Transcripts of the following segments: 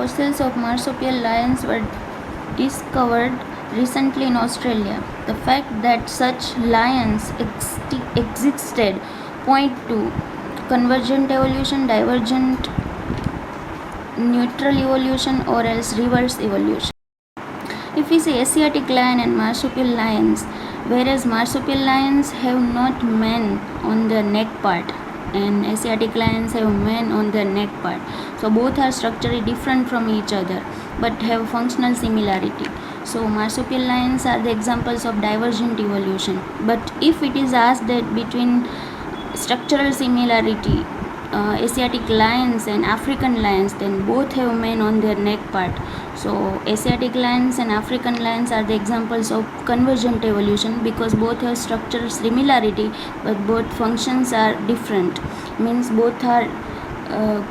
fossils of marsupial lions were discovered recently in Australia. The fact that such lions existed point to convergent evolution, divergent, neutral evolution, or else reverse evolution. If we say Asiatic lion and marsupial lions, whereas marsupial lions have not mane on their neck part and Asiatic lions have mane on their neck part, so both are structurally different from each other but have functional similarity. So marsupial lions are the examples of divergent evolution. But if it is asked that between structural similarity, Asiatic lions and African lions, then both have mane on their neck part. So Asiatic lions and African lions are the examples of convergent evolution because both have structural similarity but both functions are different. Means both are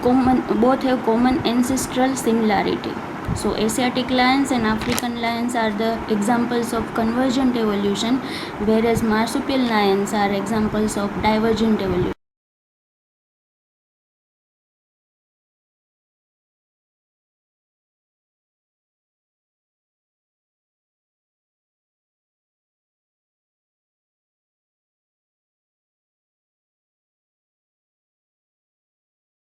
both have common ancestral similarity. So Asiatic lions and African lions are the examples of convergent evolution, whereas marsupial lions are examples of divergent evolution.